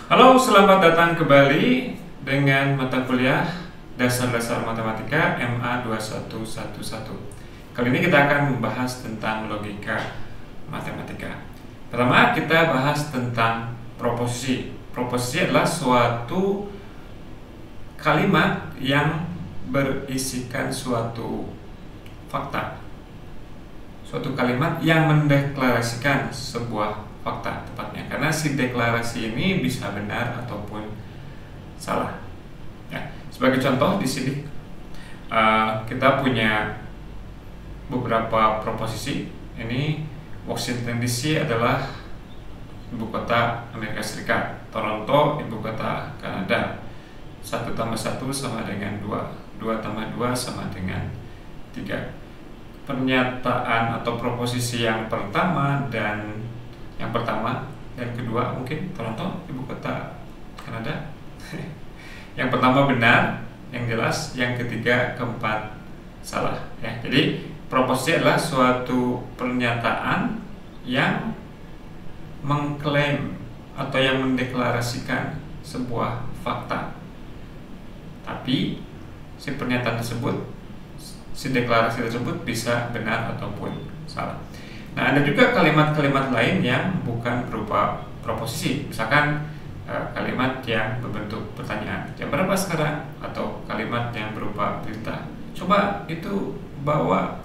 Halo, selamat datang kembali dengan mata kuliah Dasar-Dasar Matematika MA 2111. Kali ini kita akan membahas tentang logika matematika. Pertama, kita bahas tentang proposisi. Proposisi adalah suatu kalimat yang berisikan suatu fakta. Suatu kalimat yang mendeklarasikan sebuah fakta tepatnya, karena si deklarasi ini bisa benar ataupun salah. Ya, sebagai contoh di sini kita punya beberapa proposisi. Ini Washington DC adalah ibu kota Amerika Serikat, Toronto ibu kota Kanada. 1 tambah 1 sama dengan 2, 2 tambah 2 sama dengan 3. Pernyataan atau proposisi yang pertama dan kedua mungkin Toronto ibu kota Kanada. Yang pertama benar, yang jelas. Yang ketiga, keempat salah. Ya, jadi proposisi adalah suatu pernyataan yang mengklaim atau yang mendeklarasikan sebuah fakta. Tapi si pernyataan tersebut, si deklarasi tersebut bisa benar ataupun salah. Nah, ada juga kalimat-kalimat lain yang bukan berupa proposisi. Misalkan kalimat yang berbentuk pertanyaan, jam berapa sekarang? Atau kalimat yang berupa perintah, coba itu bawa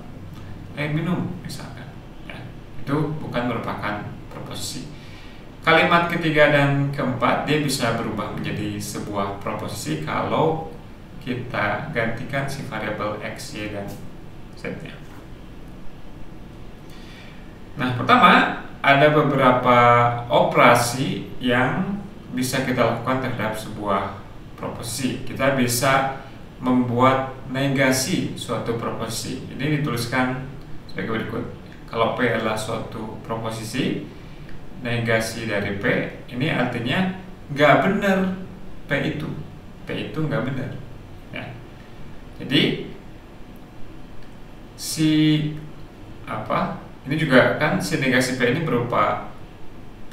air minum misalkan. Ya, itu bukan merupakan proposisi. Kalimat ketiga dan keempat dia bisa berubah menjadi sebuah proposisi kalau kita gantikan si variabel x, y, dan z-nya. Nah, pertama, ada beberapa operasi yang bisa kita lakukan terhadap sebuah proposisi. Kita bisa membuat negasi suatu proposisi. Ini dituliskan sebagai berikut. Kalau P adalah suatu proposisi, negasi dari P, ini artinya nggak benar P itu nggak benar. Ya. Jadi ini juga kan si negasi P ini berupa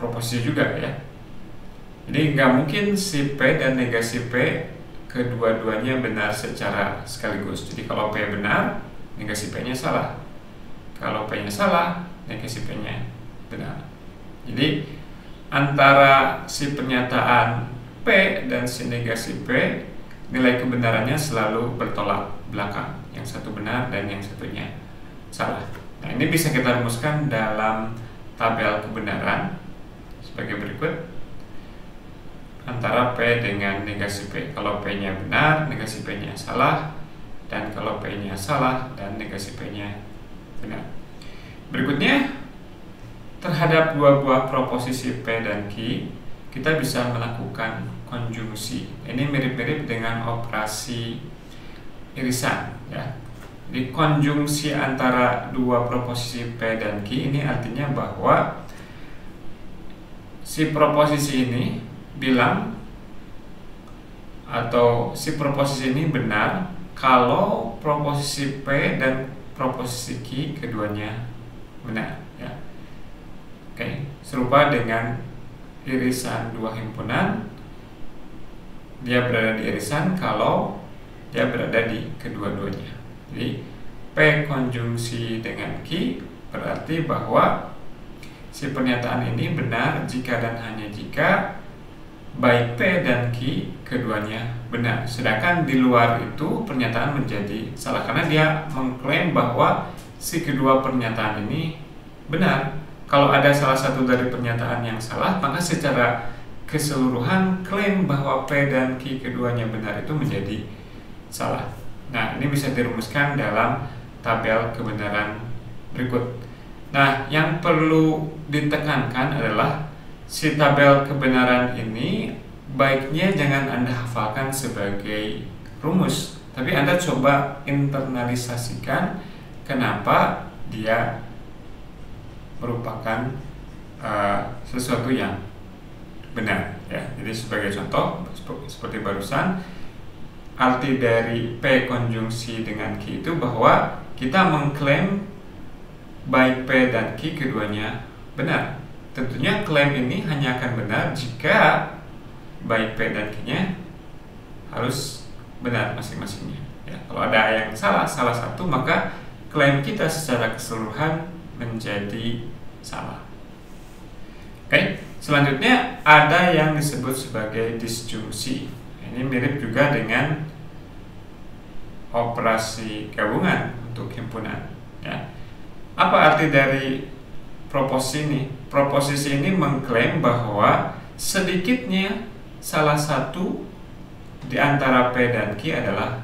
proposisi juga ya. Jadi nggak mungkin si P dan negasi P kedua-duanya benar secara sekaligus. Jadi kalau P benar, negasi P-nya salah. Kalau P-nya salah, negasi P-nya benar. Jadi antara si pernyataan P dan si negasi P, nilai kebenarannya selalu bertolak belakang. Yang satu benar dan yang satunya salah. Nah, ini bisa kita rumuskan dalam tabel kebenaran sebagai berikut. Antara P dengan negasi P. Kalau P-nya benar, negasi P-nya salah. Dan kalau P-nya salah dan negasi P-nya benar. Berikutnya, terhadap dua buah proposisi P dan Q, kita bisa melakukan konjungsi. Ini mirip-mirip dengan operasi irisan ya. Di konjungsi antara dua proposisi P dan Q ini artinya bahwa si proposisi ini bilang atau si proposisi ini benar kalau proposisi P dan proposisi Q keduanya benar ya. Oke, serupa dengan irisan dua himpunan, dia berada di irisan kalau dia berada di kedua-duanya. Jadi P konjungsi dengan Q berarti bahwa si pernyataan ini benar jika dan hanya jika baik P dan Q keduanya benar. Sedangkan di luar itu pernyataan menjadi salah karena dia mengklaim bahwa si kedua pernyataan ini benar. Kalau ada salah satu dari pernyataan yang salah, maka secara keseluruhan klaim bahwa P dan Q keduanya benar itu menjadi salah. Nah, ini bisa dirumuskan dalam tabel kebenaran berikut. Nah, yang perlu ditekankan adalah si tabel kebenaran ini baiknya jangan Anda hafalkan sebagai rumus, tapi Anda coba internalisasikan kenapa dia merupakan sesuatu yang benar ya. Jadi sebagai contoh seperti barusan, arti dari P konjungsi dengan Q itu bahwa kita mengklaim baik P dan Q keduanya benar. Tentunya klaim ini hanya akan benar jika baik P dan Q-nya harus benar masing-masingnya. Ya, kalau ada yang salah satu, maka klaim kita secara keseluruhan menjadi salah. Oke, selanjutnya ada yang disebut sebagai disjungsi. Ini mirip juga dengan operasi gabungan untuk himpunan. Ya. Apa arti dari proposisi ini? Proposisi ini mengklaim bahwa sedikitnya salah satu di antara P dan Q adalah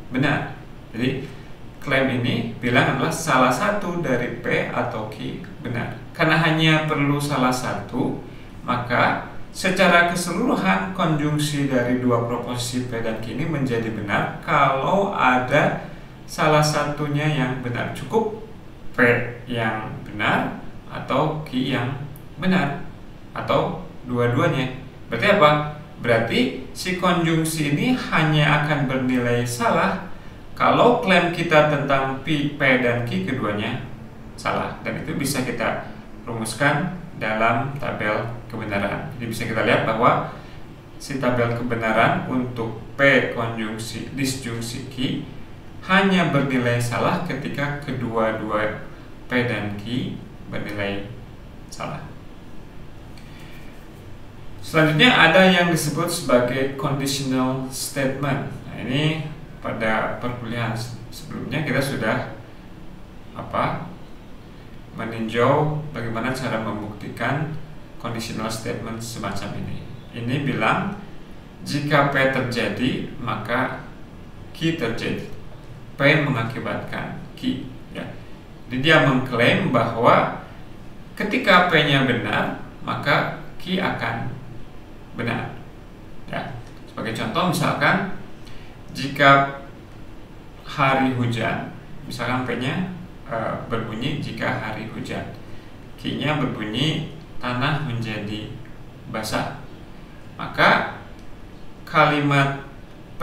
benar. Jadi klaim ini bilang adalah salah satu dari P atau Q benar. Karena hanya perlu salah satu, maka secara keseluruhan konjungsi dari dua proposisi P dan Q ini menjadi benar kalau ada salah satunya yang benar. Cukup P yang benar atau Q yang benar atau dua-duanya. Berarti apa? Berarti si konjungsi ini hanya akan bernilai salah kalau klaim kita tentang P dan Q keduanya salah. Dan itu bisa kita rumuskan dalam tabel kebenaran. Jadi bisa kita lihat bahwa si tabel kebenaran untuk P konjungsi disjungsi Q hanya bernilai salah ketika kedua-dua P dan Q bernilai salah. Selanjutnya ada yang disebut sebagai conditional statement. Nah, ini pada perkuliahan sebelumnya kita sudah meninjau bagaimana cara membuktikan conditional statement semacam ini. Ini bilang jika P terjadi maka Q terjadi. P mengakibatkan Q. Ya. Jadi dia mengklaim bahwa ketika P-nya benar maka Q akan benar. Ya. Sebagai contoh misalkan jika hari hujan, misalkan P-nya berbunyi jika hari hujan, Q-nya berbunyi tanah menjadi basah, maka kalimat P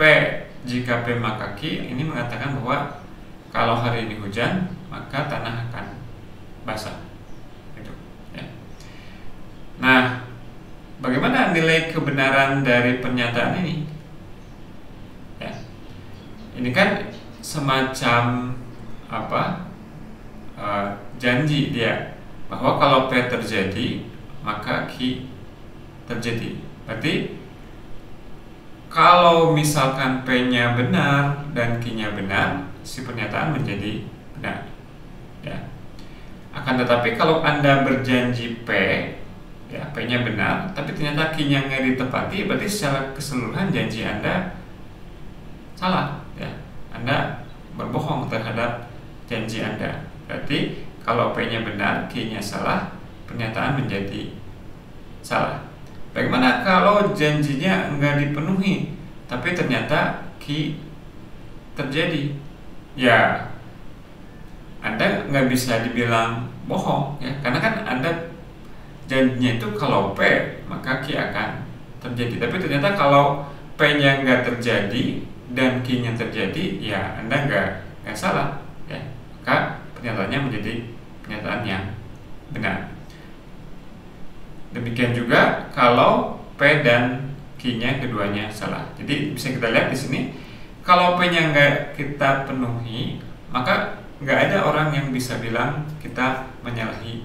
jika P maka Q ini mengatakan bahwa kalau hari ini hujan maka tanah akan basah. Gitu, ya. Nah, bagaimana nilai kebenaran dari pernyataan ini? Ya. Ini kan semacam janji dia bahwa kalau P terjadi maka Q terjadi. Berarti kalau misalkan P-nya benar dan Q-nya benar, si pernyataan menjadi benar. Ya. Akan tetapi kalau Anda berjanji P, ya P-nya benar, tapi ternyata Q-nya nggak ditepati, berarti secara keseluruhan janji Anda salah. Ya. Anda berbohong terhadap janji Anda. Berarti kalau P-nya benar, Q-nya salah, pernyataan menjadi salah. Bagaimana kalau janjinya enggak dipenuhi, tapi ternyata Q terjadi? Ya, Anda nggak bisa dibilang bohong, ya, karena kan Anda janjinya itu kalau P maka Q akan terjadi. Tapi ternyata kalau P-nya nggak terjadi dan Q-nya terjadi, ya Anda nggak salah, ya. Maka pernyataannya menjadi pernyataan yang benar. Demikian juga kalau P dan Q-nya keduanya salah. Jadi bisa kita lihat di sini, kalau P-nya nggak kita penuhi, maka nggak ada orang yang bisa bilang kita menyalahi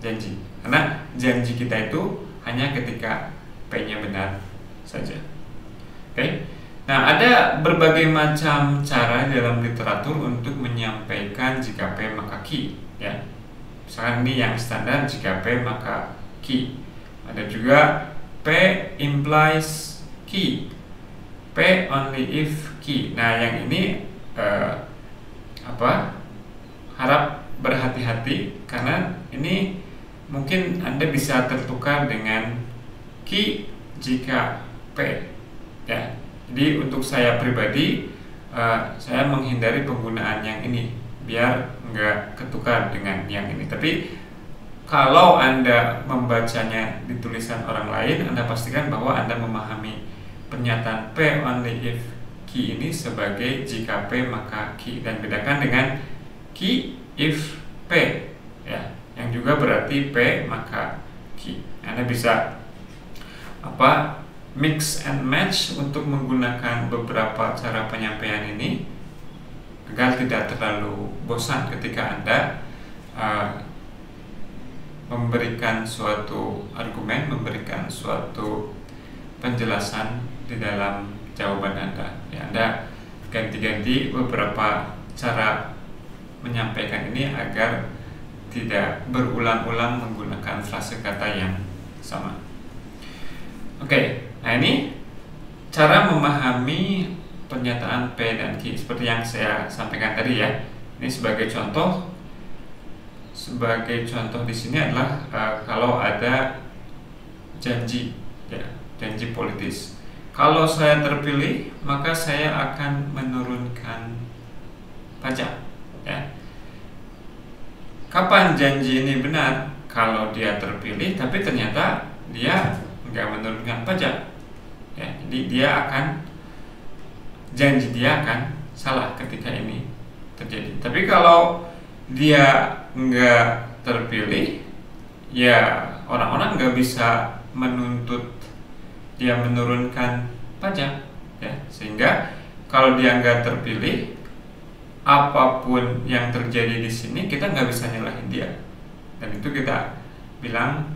janji. Karena janji kita itu hanya ketika P-nya benar saja. Oke. Nah, ada berbagai macam cara dalam literatur untuk menyampaikan jika P maka Q, ya. Misalkan ini yang standar, jika P maka Q. Ada juga P implies Q, P only if Q. Nah, yang ini harap berhati-hati karena ini mungkin Anda bisa tertukar dengan Q jika P, ya. Jadi untuk saya pribadi, saya menghindari penggunaan yang ini biar nggak ketukar dengan yang ini. Tapi kalau Anda membacanya di tulisan orang lain, Anda pastikan bahwa Anda memahami pernyataan P only if Q ini sebagai jika P maka Q, dan bedakan dengan Q if P, ya, yang juga berarti P maka Q. Anda bisa mix and match untuk menggunakan beberapa cara penyampaian ini agar tidak terlalu bosan ketika Anda memberikan suatu argumen, memberikan suatu penjelasan di dalam jawaban Anda. Ya, Anda ganti-ganti beberapa cara menyampaikan ini agar tidak berulang-ulang menggunakan frase kata yang sama. Oke, nah ini cara memahami pernyataan P dan Q seperti yang saya sampaikan tadi ya. Ini sebagai contoh di sini adalah kalau ada janji, ya, janji politis. Kalau saya terpilih, maka saya akan menurunkan pajak. Ya. Kapan janji ini benar? Kalau dia terpilih, tapi ternyata dia nggak menurunkan pajak. Ya, jadi janji dia akan salah ketika ini terjadi. Tapi kalau dia nggak terpilih, ya orang-orang nggak bisa menuntut dia menurunkan pajak, ya. Sehingga kalau dia nggak terpilih, apapun yang terjadi di sini kita nggak bisa nyalahin dia, dan itu kita bilang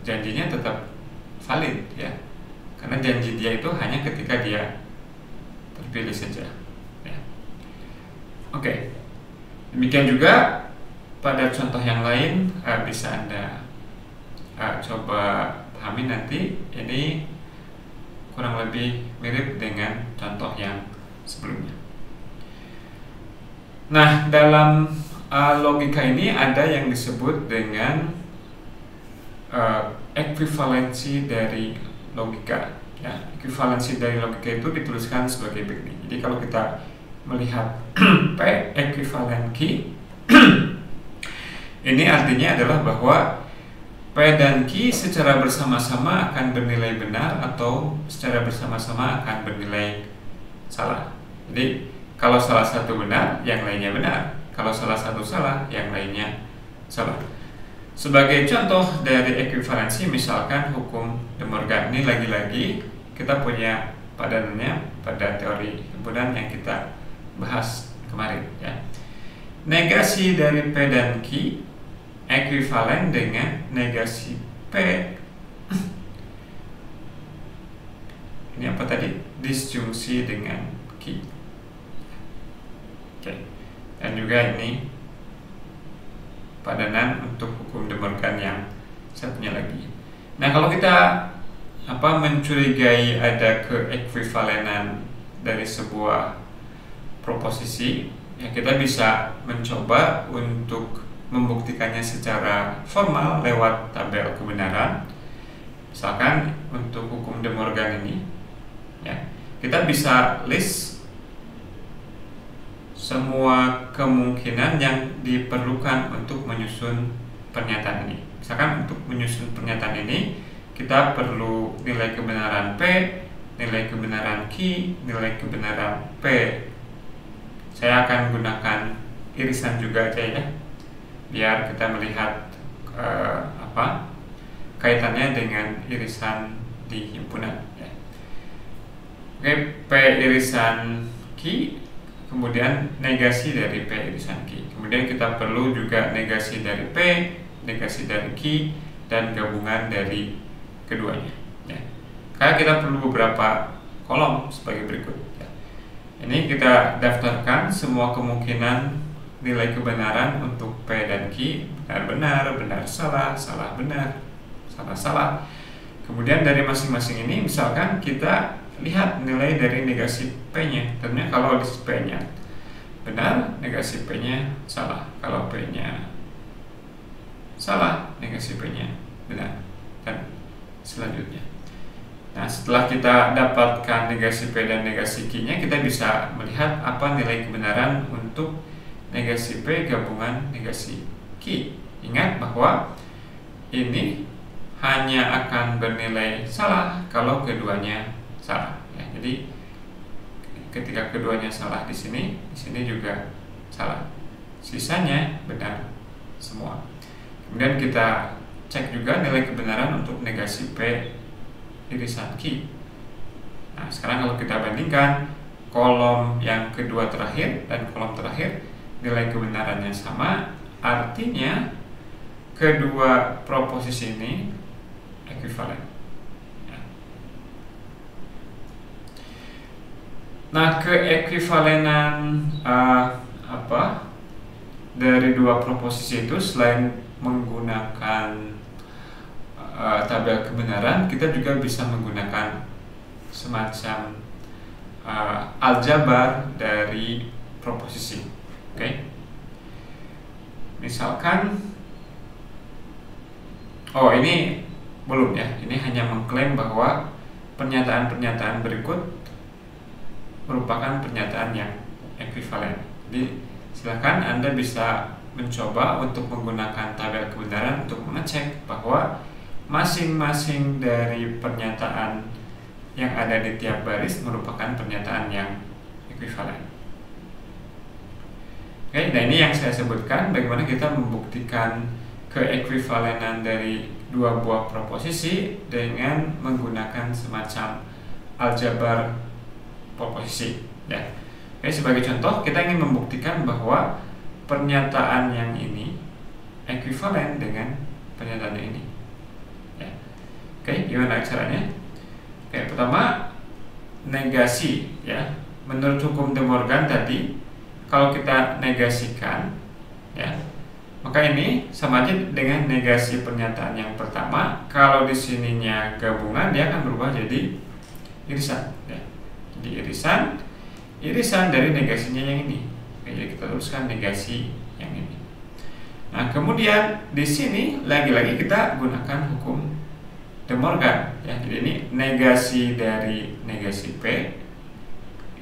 janjinya tetap valid, ya, karena janji dia itu hanya ketika dia terpilih saja. Ya. Oke. Demikian juga pada contoh yang lain bisa Anda coba pahami nanti. Ini kurang lebih mirip dengan contoh yang sebelumnya. Nah, dalam logika ini ada yang disebut dengan ekuivalensi dari logika. Ya, ekuivalensi dari logika itu dituliskan sebagai begini. Jadi kalau kita melihat P ekuivalen Q, ini artinya adalah bahwa P dan Q secara bersama-sama akan bernilai benar atau secara bersama-sama akan bernilai salah. Jadi kalau salah satu benar, yang lainnya benar. Kalau salah satu salah, yang lainnya salah. Sebagai contoh dari ekuivalensi, misalkan hukum De Morgan, ini lagi-lagi kita punya padanannya pada teori himpunan yang kita bahas kemarin, ya. Negasi dari P dan Q ekuivalen dengan negasi P. Ini apa tadi? Disjungsi dengan Q. Oke. Dan juga ini padanan untuk hukum De Morgan yang satunya lagi. Nah, kalau kita mencurigai ada keekuivalenan dari sebuah proposisi, ya kita bisa mencoba untuk membuktikannya secara formal lewat tabel kebenaran. Misalkan untuk hukum De Morgan ini, ya, kita bisa list semua kemungkinan yang diperlukan untuk menyusun pernyataan ini. Misalkan untuk menyusun pernyataan ini, kita perlu nilai kebenaran P, nilai kebenaran Q, nilai kebenaran P. Saya akan gunakan irisan juga aja ya, biar kita melihat kaitannya dengan irisan di himpunan. Ya. Oke, P irisan Q, kemudian negasi dari P irisan Q. Kemudian kita perlu juga negasi dari P, negasi dari Q, dan gabungan dari keduanya. Ya. Karena kita perlu beberapa kolom sebagai berikut. Ya. Ini kita daftarkan semua kemungkinan nilai kebenaran untuk P dan Q, benar-benar, benar salah, salah benar, salah salah. Kemudian dari masing-masing ini misalkan kita lihat nilai dari negasi P-nya. Tentunya kalau di P-nya benar, negasi P-nya salah. Kalau P-nya salah, negasi P-nya benar, dan selanjutnya. Nah, setelah kita dapatkan negasi P dan negasi Q-nya, kita bisa melihat apa nilai kebenaran untuk negasi P gabungan negasi Q. Ingat bahwa ini hanya akan bernilai salah kalau keduanya salah. Ya, jadi ketika keduanya salah di sini juga salah. Sisanya benar semua. Kemudian kita cek juga nilai kebenaran untuk negasi P irisan Q. Nah, sekarang kalau kita bandingkan kolom yang kedua terakhir dan kolom terakhir, nilai kebenarannya sama, artinya kedua proposisi ini ekuivalen. Nah, keekuivalenan dari dua proposisi itu selain menggunakan tabel kebenaran, kita juga bisa menggunakan semacam aljabar dari proposisi. Oke. Misalkan ini belum ya. Ini hanya mengklaim bahwa pernyataan-pernyataan berikut merupakan pernyataan yang ekuivalen. Jadi silakan Anda bisa mencoba untuk menggunakan tabel kebenaran untuk mengecek bahwa masing-masing dari pernyataan yang ada di tiap baris merupakan pernyataan yang ekuivalen. Oke, nah ini yang saya sebutkan bagaimana kita membuktikan keekuivalenan dari dua buah proposisi dengan menggunakan semacam aljabar proposisi, ya. Oke, sebagai contoh kita ingin membuktikan bahwa pernyataan yang ini ekuivalen dengan pernyataan yang ini. Ya. Oke, gimana caranya? Oke, pertama negasi, ya. Menurut hukum De Morgan tadi, kalau kita negasikan, ya, maka ini sama aja dengan negasi pernyataan yang pertama. Kalau di sininya gabungan, dia akan berubah jadi irisan, ya. Jadi irisan dari negasinya yang ini. Oke, jadi kita tuliskan negasi yang ini. Nah, kemudian di sini lagi-lagi kita gunakan hukum De Morgan, ya. Jadi ini negasi dari negasi P,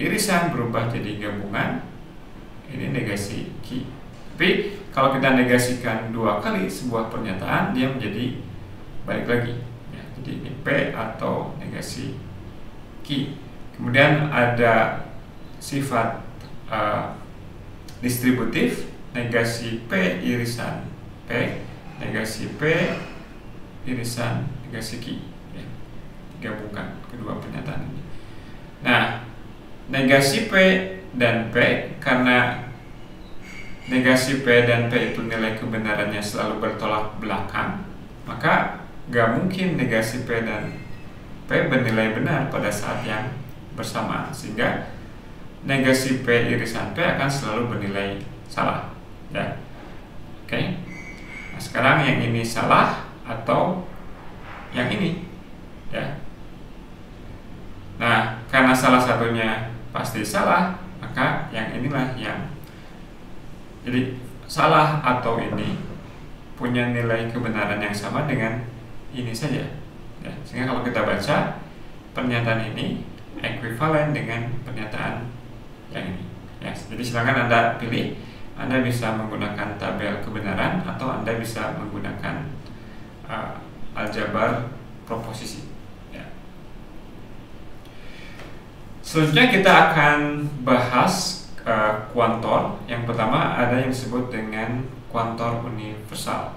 irisan berubah jadi gabungan, ini negasi Q. Tapi kalau kita negasikan dua kali sebuah pernyataan, dia menjadi balik lagi, ya. Jadi ini P atau negasi Q. Kemudian ada sifat distributif, negasi P irisan P, negasi P irisan negasi Q, ya. Gabungkan kedua pernyataan ini. Nah, negasi P dan P, karena negasi P dan P itu nilai kebenarannya selalu bertolak belakang, maka gak mungkin negasi P dan P bernilai benar pada saat yang bersamaan, sehingga negasi P irisan P akan selalu bernilai salah, ya. Oke. Nah, sekarang yang ini salah atau yang ini, ya. Nah, karena salah satunya pasti salah, maka yang inilah yang jadi salah atau ini punya nilai kebenaran yang sama dengan ini saja, ya. Sehingga kalau kita baca pernyataan ini ekuivalen dengan pernyataan yang ini, ya. Jadi silakan Anda pilih. Anda bisa menggunakan tabel kebenaran atau Anda bisa menggunakan aljabar proposisi, ya. Selanjutnya kita akan bahas kuantor. Yang pertama ada yang disebut dengan kuantor universal,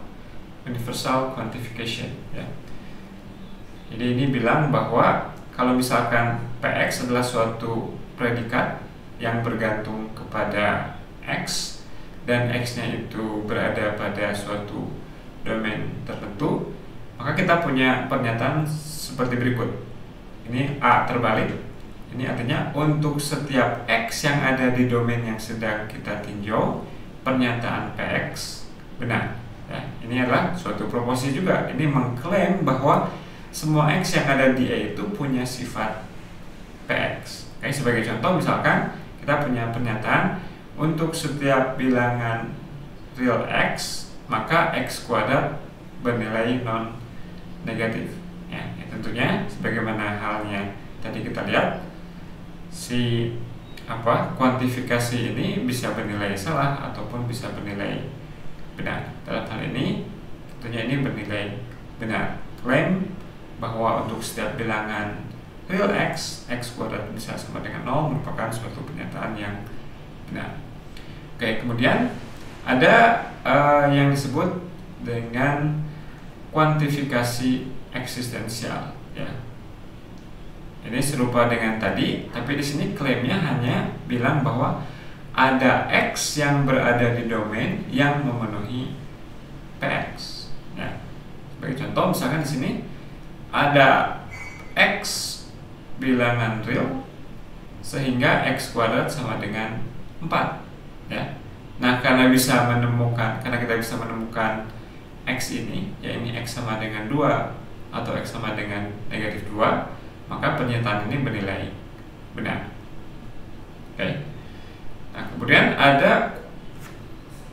universal quantification, ya. Jadi ini bilang bahwa kalau misalkan Px adalah suatu predikat yang bergantung kepada X dan X-nya itu berada pada suatu domain tertentu, maka kita punya pernyataan seperti berikut. Ini A terbalik. Ini artinya untuk setiap X yang ada di domain yang sedang kita tinjau, pernyataan Px benar, ya. Ini adalah suatu proposisi juga. Ini mengklaim bahwa semua X yang ada di A itu punya sifat Px. Oke, sebagai contoh misalkan kita punya pernyataan untuk setiap bilangan real X, maka X kuadrat bernilai non negatif, ya. Tentunya sebagaimana halnya tadi kita lihat, si kuantifikasi ini bisa bernilai salah ataupun bisa bernilai benar. Dalam hal ini tentunya ini bernilai benar. Klaim bahwa untuk setiap bilangan real X, X kuadrat bisa sama dengan 0 merupakan suatu pernyataan yang benar. Oke, kemudian ada yang disebut dengan kuantifikasi eksistensial, ya. Ini serupa dengan tadi, tapi di sini klaimnya hanya bilang bahwa ada X yang berada di domain yang memenuhi Px. Ya. Sebagai contoh, misalkan di sini ada X bilangan real sehingga X kuadrat sama dengan 4. Ya. Nah, karena kita bisa menemukan X ini, ya ini X sama dengan 2 atau X sama dengan negatif 2, maka pernyataan ini bernilai benar. Oke. Nah, kemudian ada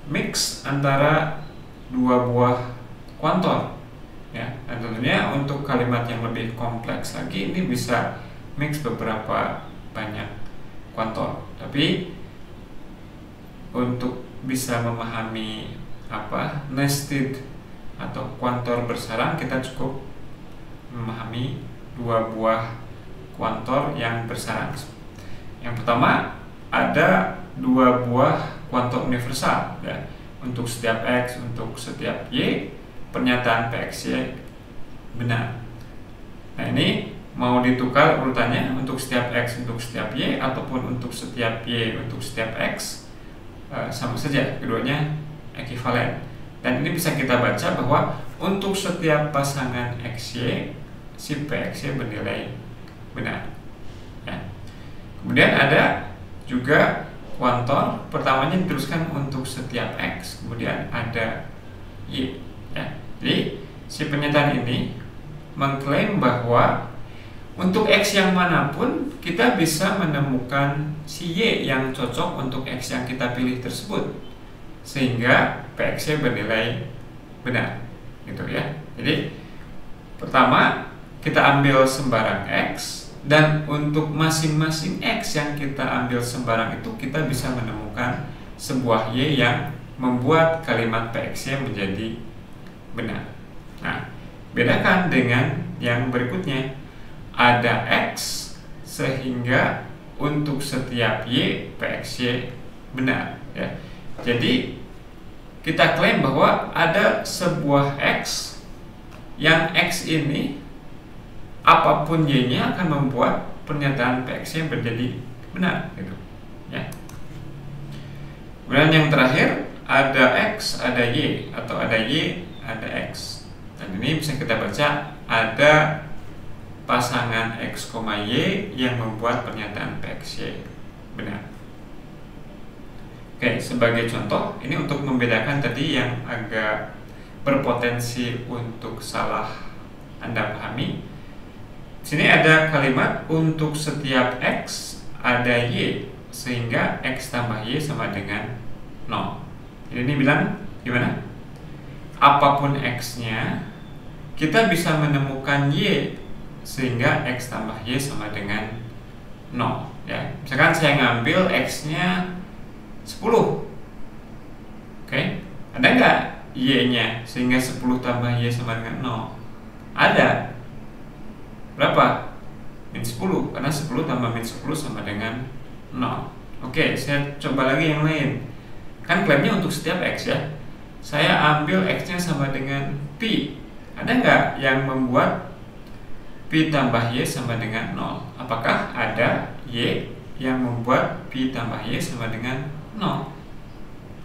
mix antara dua buah kuantor. Ya, dan tentunya untuk kalimat yang lebih kompleks lagi ini bisa mix beberapa banyak kuantor. Tapi untuk bisa memahami nested atau kuantor bersarang, kita cukup memahami dua buah kuantor yang bersarang. Yang pertama, ada dua buah kuantor universal, ya. Untuk setiap X, untuk setiap Y, pernyataan Pxy benar. Nah, ini mau ditukar urutannya untuk setiap X untuk setiap Y ataupun untuk setiap Y untuk setiap X, sama saja, keduanya ekivalen. Dan ini bisa kita baca bahwa untuk setiap pasangan XY, si Pxy bernilai benar. Ya. Kemudian ada juga kuantor, pertamanya diteruskan untuk setiap X, kemudian ada Y. Ya. Jadi si pernyataan ini mengklaim bahwa untuk X yang manapun kita bisa menemukan si Y yang cocok untuk X yang kita pilih tersebut, sehingga Pxy bernilai benar, gitu ya. Jadi pertama kita ambil sembarang X, dan untuk masing-masing X yang kita ambil sembarang itu kita bisa menemukan sebuah Y yang membuat kalimat Pxy menjadi benar. Nah, bedakan dengan yang berikutnya, ada X sehingga untuk setiap Y Pxy benar, ya. Jadi kita klaim bahwa ada sebuah X yang X ini apapun Y-nya akan membuat pernyataan Pxy menjadi benar, gitu, ya. Kemudian yang terakhir, ada X, ada Y, atau ada Y, ada X. Dan ini bisa kita baca ada pasangan X, Y yang membuat pernyataan Pxy benar. Oke, sebagai contoh, ini untuk membedakan tadi yang agak berpotensi untuk salah Anda pahami. Sini ada kalimat untuk setiap X ada Y, sehingga X tambah Y sama dengan 0. Jadi ini bilang gimana? Apapun X-nya, kita bisa menemukan Y, sehingga X tambah Y sama dengan 0, ya. Misalkan saya ngambil X-nya 10. Oke, ada nggak Y-nya sehingga 10 tambah Y sama dengan 0? Ada. Berapa? Min 10, karena 10 tambah min 10 sama dengan 0. Oke, saya coba lagi yang lain. Kan klaimnya untuk setiap X, ya. Saya ambil X-nya sama dengan Pi. Ada nggak yang membuat Pi tambah Y sama dengan 0? Apakah ada Y yang membuat Pi tambah Y sama dengan 0?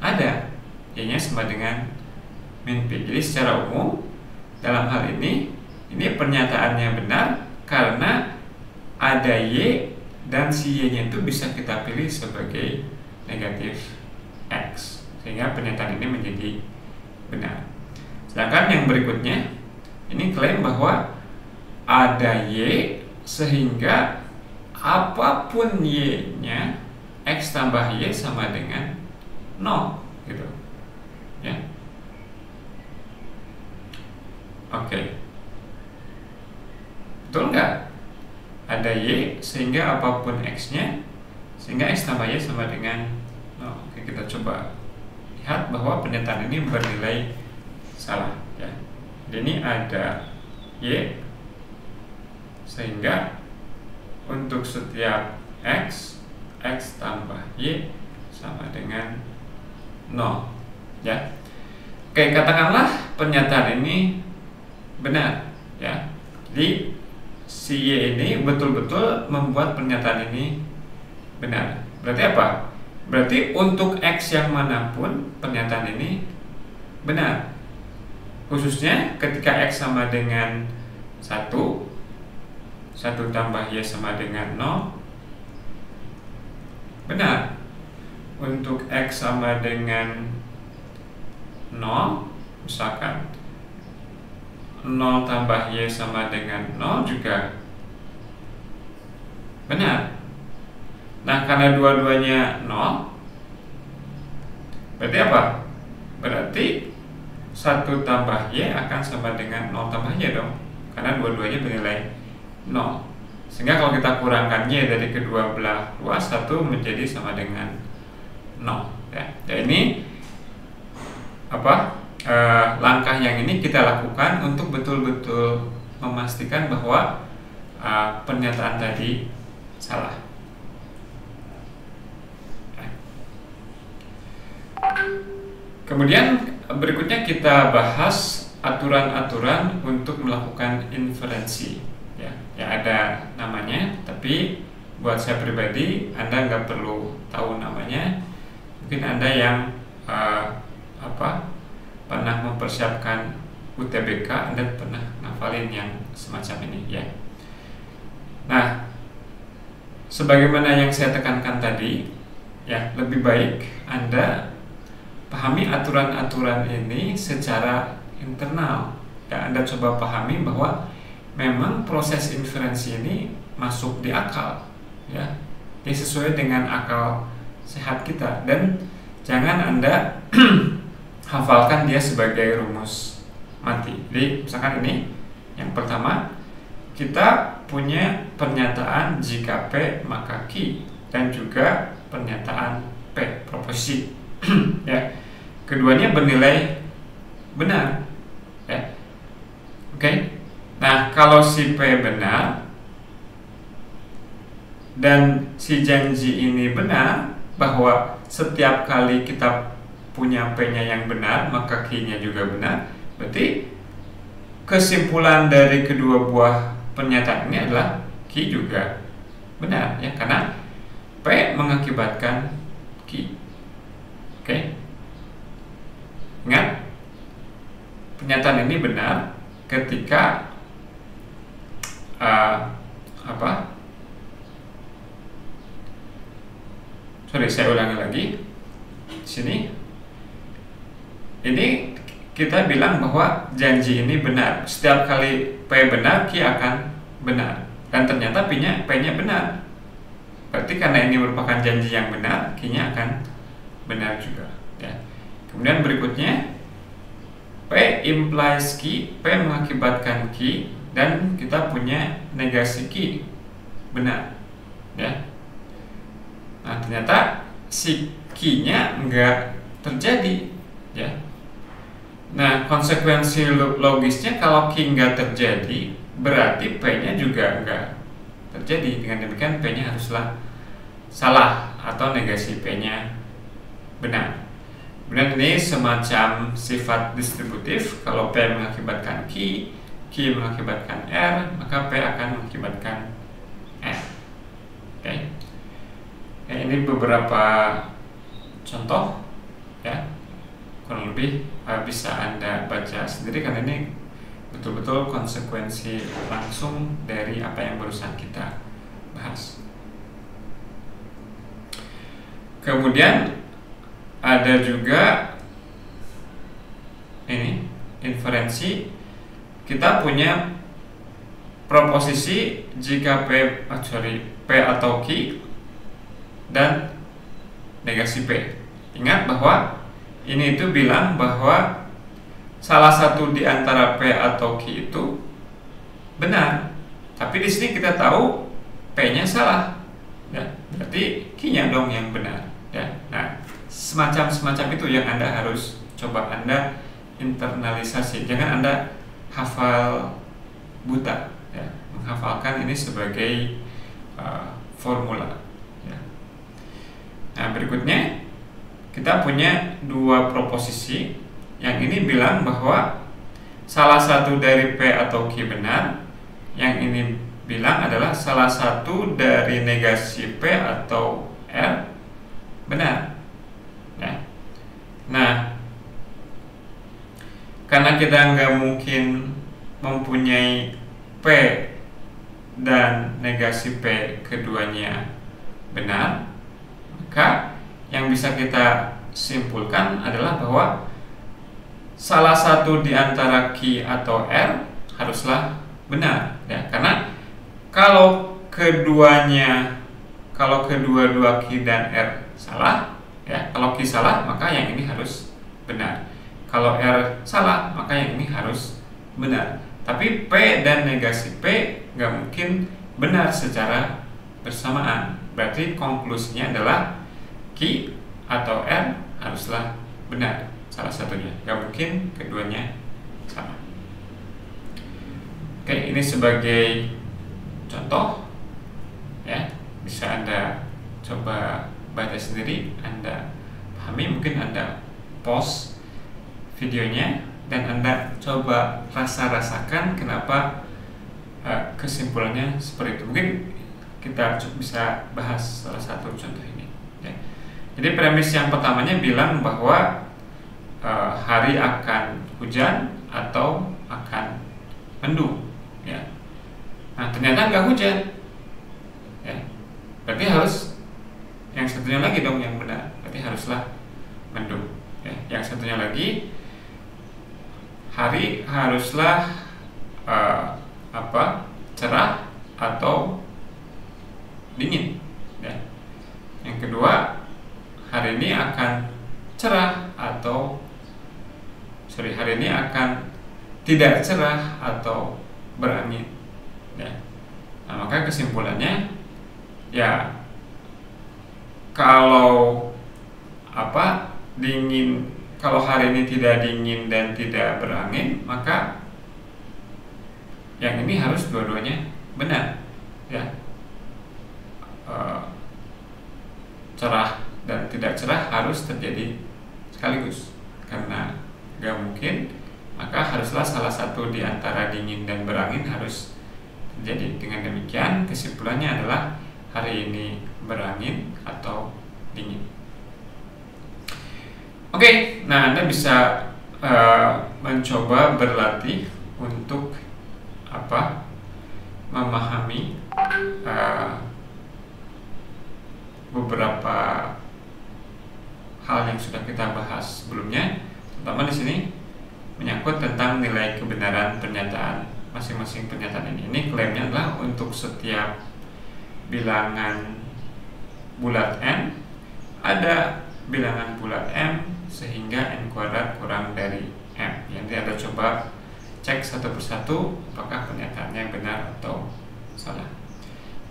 Ada. Y-nya sama dengan min Pi. Jadi secara umum dalam hal ini pernyataannya benar karena ada Y dan si Y-nya itu bisa kita pilih sebagai negatif X, sehingga pernyataan ini menjadi benar. Sedangkan yang berikutnya, ini klaim bahwa ada Y sehingga apapun Y-nya, X tambah Y sama dengan 0, gitu, ya. Oke, betul nggak? Ada Y sehingga apapun X-nya, sehingga X tambah Y sama dengan 0. Oke, kita coba lihat bahwa pernyataan ini bernilai salah, ya. Jadi ini ada Y sehingga untuk setiap X, X tambah Y sama dengan 0, ya. Oke, katakanlah pernyataan ini benar, ya. Jadi si Y ini betul-betul membuat pernyataan ini benar. Berarti apa? Berarti untuk X yang manapun pernyataan ini benar. Khususnya ketika X sama dengan 1 tambah Y sama dengan 0, benar. Untuk X sama dengan 0, misalkan 0 tambah Y sama dengan 0 juga benar. Nah, karena dua-duanya 0, berarti apa? Berarti 1 tambah Y akan sama dengan 0 tambah Y dong, karena dua-duanya bernilai 0. Sehingga kalau kita kurangkan Y dari kedua belah ruas, 1 menjadi sama dengan 0 ya. Dan ini langkah yang ini kita lakukan untuk betul-betul memastikan bahwa pernyataan tadi salah. Kemudian berikutnya kita bahas aturan-aturan untuk melakukan inferensi ya. Ya ada namanya, tapi buat saya pribadi Anda nggak perlu tahu namanya. Mungkin Anda yang pernah mempersiapkan UTBK, Anda pernah ngafalin yang semacam ini ya. Nah, sebagaimana yang saya tekankan tadi ya, lebih baik Anda pahami aturan-aturan ini secara internal ya. Anda coba pahami bahwa memang proses inferensi ini masuk di akal ya. Dia sesuai dengan akal sehat kita, dan jangan Anda hafalkan dia sebagai rumus mati. Jadi misalkan ini yang pertama, kita punya pernyataan jika P maka Q, dan juga pernyataan P proposisi ya. Keduanya bernilai benar ya. Oke. Nah, kalau si P benar dan si janji ini benar, bahwa setiap kali kita punya P-nya yang benar maka Q-nya juga benar, berarti kesimpulan dari kedua buah pernyataan ini adalah Q juga benar ya, karena P mengakibatkan Q. Oke. Ingat, pernyataan ini benar ketika saya ulangi lagi. Sini ini kita bilang bahwa janji ini benar. Setiap kali P benar, Q akan benar. Dan ternyata P-nya benar. Berarti karena ini merupakan janji yang benar, Q-nya akan benar juga ya. Kemudian berikutnya, P implies Q, P mengakibatkan Q, dan kita punya negasi Q benar ya. Nah, ternyata si Q-nya enggak terjadi ya. Nah, konsekuensi logisnya kalau Q enggak terjadi, berarti P-nya juga enggak terjadi. Dengan demikian P-nya haruslah salah atau negasi P-nya benar. Kemudian ini semacam sifat distributif. Kalau P mengakibatkan Q, Q mengakibatkan R, maka P akan mengakibatkan R. Oke. Ini beberapa contoh ya. Kurang lebih bisa Anda baca sendiri, karena ini betul-betul konsekuensi langsung dari apa yang barusan kita bahas. Kemudian ada juga ini inferensi. Kita punya proposisi jika P atau Q dan negasi P. Ingat bahwa ini itu bilang bahwa salah satu di antara P atau Q itu benar. Tapi di sini kita tahu P-nya salah. Ya, berarti Q-nya dong yang benar. Ya. Nah, semacam itu yang Anda harus coba Anda internalisasi. Jangan Anda hafal buta ya. Menghafalkan ini sebagai formula ya. Nah, berikutnya kita punya dua proposisi. Yang ini bilang bahwa salah satu dari P atau Q benar, yang ini bilang adalah salah satu dari negasi P atau R benar. Ya. Nah, karena kita nggak mungkin mempunyai P dan negasi P keduanya benar, maka yang bisa kita simpulkan adalah bahwa salah satu di antara Q atau R haruslah benar, ya. Karena kalau kedua-dua Q dan R salah, ya, kalau Q salah maka yang ini harus benar. Kalau R salah maka yang ini harus benar. Tapi P dan negasi P nggak mungkin benar secara bersamaan. Berarti konklusinya adalah Q atau R haruslah benar, salah satunya. Nggak mungkin keduanya sama. Oke, ini sebagai contoh, ya, bisa Anda coba baca sendiri, Anda pahami, mungkin Anda pause videonya dan Anda coba rasakan kenapa kesimpulannya seperti itu. Mungkin kita bisa bahas salah satu contoh ini, ya. Jadi premis yang pertamanya bilang bahwa hari akan hujan atau akan mendung, ya. Nah, ternyata nggak hujan, ya. Berarti harus yang satunya lagi dong yang benar. Berarti haruslah mendung, ya. Yang satunya lagi, hari haruslah cerah atau dingin, ya. Yang kedua, hari ini akan cerah atau hari ini akan tidak cerah atau berangin, ya. Nah, maka kesimpulannya, ya, kalau dingin, kalau hari ini tidak dingin dan tidak berangin, maka yang ini harus dua-duanya benar, ya. Cerah dan tidak cerah harus terjadi sekaligus. Karena gak mungkin, maka haruslah salah satu di antara dingin dan berangin harus terjadi. Dengan demikian, kesimpulannya adalah hari ini berangin atau dingin. Oke, nah Anda bisa mencoba berlatih untuk memahami beberapa hal yang sudah kita bahas sebelumnya, terutama di sini menyangkut tentang nilai kebenaran pernyataan masing-masing pernyataan ini. Ini klaimnya adalah untuk setiap bilangan bulat n ada bilangan bulat m sehingga n kuadrat kurang dari m. Nanti Anda coba cek satu persatu apakah pernyataannya benar atau salah.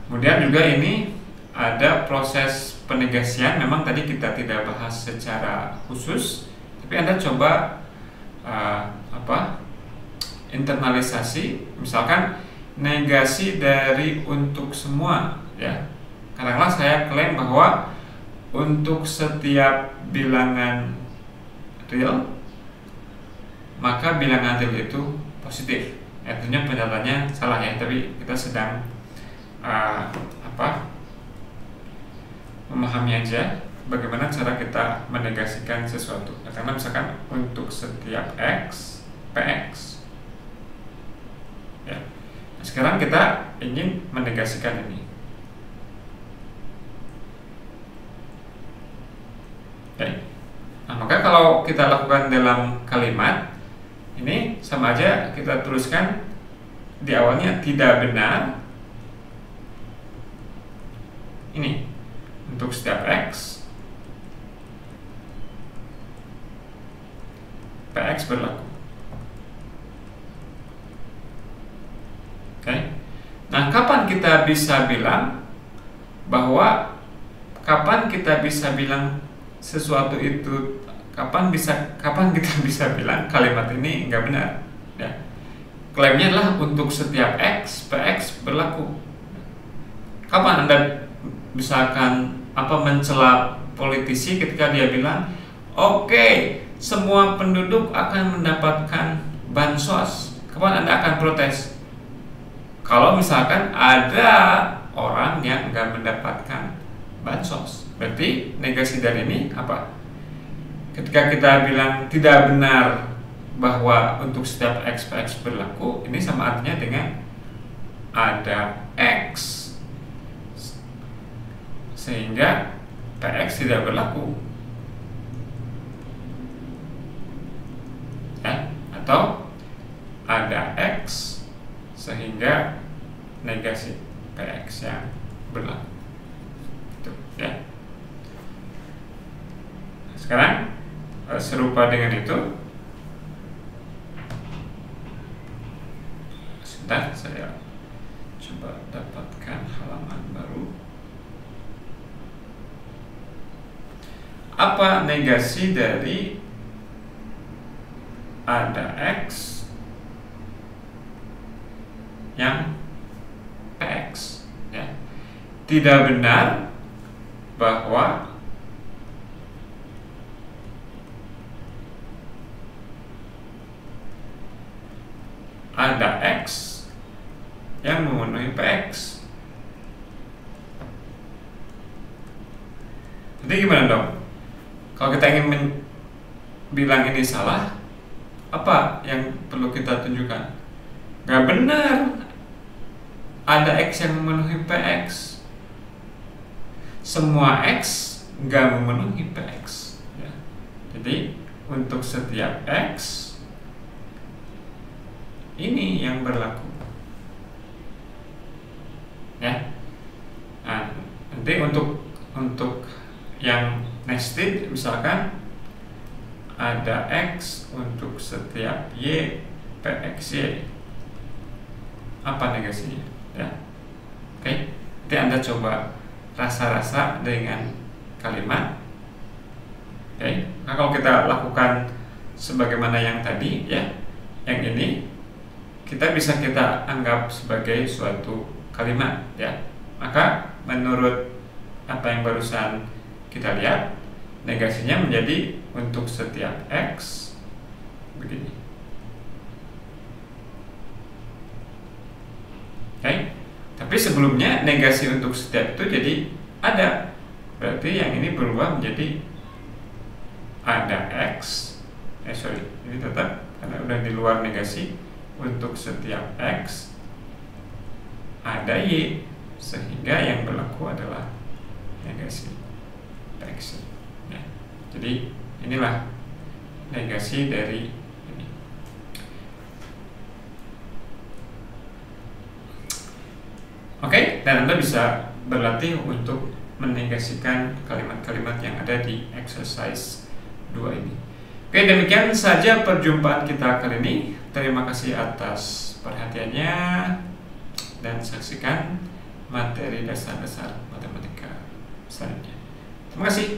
Kemudian juga ini ada proses penegasian. Memang tadi kita tidak bahas secara khusus, tapi Anda coba internalisasi, misalkan negasi dari untuk semua, ya. Katakanlah saya klaim bahwa untuk setiap bilangan real, maka bilangan real itu positif. Artinya pernyataannya salah, ya, tapi kita sedang memahami aja bagaimana cara kita menegasikan sesuatu. Karena misalkan untuk setiap x, px, ya. Nah, sekarang kita ingin menegasikan ini. Oke. Nah, maka kalau kita lakukan dalam kalimat ini, sama aja kita tuliskan di awalnya tidak benar ini untuk setiap x, px berlaku. Oke. Nah, kapan kita bisa bilang sesuatu itu, kapan kita bisa bilang kalimat ini enggak benar, ya. Klaimnya adalah untuk setiap x, px berlaku. Kapan Anda misalkan mencela politisi ketika dia bilang, oke, semua penduduk akan mendapatkan bansos? Kapan Anda akan protes? kalau misalkan ada orang yang nggak mendapatkan bansos. Berarti negasi dari ini apa? Ketika kita bilang tidak benar bahwa untuk setiap X PX berlaku, ini sama artinya dengan ada X, sehingga PX tidak berlaku, ya? Atau ada X sehingga negasi PX yang berlaku, itu, ya. Sekarang serupa dengan itu, sebentar saya coba dapatkan halaman baru. Apa negasi dari ada X yang PX, ya? Tidak benar bahwa ada X yang memenuhi PX. Jadi gimana dong? Kalau kita ingin bilang ini salah, apa yang perlu kita tunjukkan? Gak benar ada X yang memenuhi PX. Semua X gak memenuhi PX, ya. Jadi untuk setiap X ini yang berlaku, ya. Nah, nanti untuk yang nested, misalkan ada X untuk setiap Y PXY, apa negasinya, ya? Oke, nanti Anda coba rasa-rasa dengan kalimat. Oke, nah kalau kita lakukan sebagaimana yang tadi, ya, yang ini kita bisa kita anggap sebagai suatu kalimat, ya. Maka menurut apa yang barusan kita lihat, negasinya menjadi untuk setiap X begini. Oke, tapi sebelumnya negasi untuk setiap itu jadi ada. Berarti yang ini berubah menjadi ada X. Ini tetap karena udah di luar negasi. Untuk setiap X ada Y, sehingga yang berlaku adalah negasi PX, ya. Jadi inilah negasi dari ini. Oke, dan Anda bisa berlatih untuk menegasikan kalimat-kalimat yang ada di exercise 2 ini. Oke, demikian saja perjumpaan kita kali ini. Terima kasih atas perhatiannya, dan saksikan materi dasar-dasar matematika selanjutnya. Terima kasih.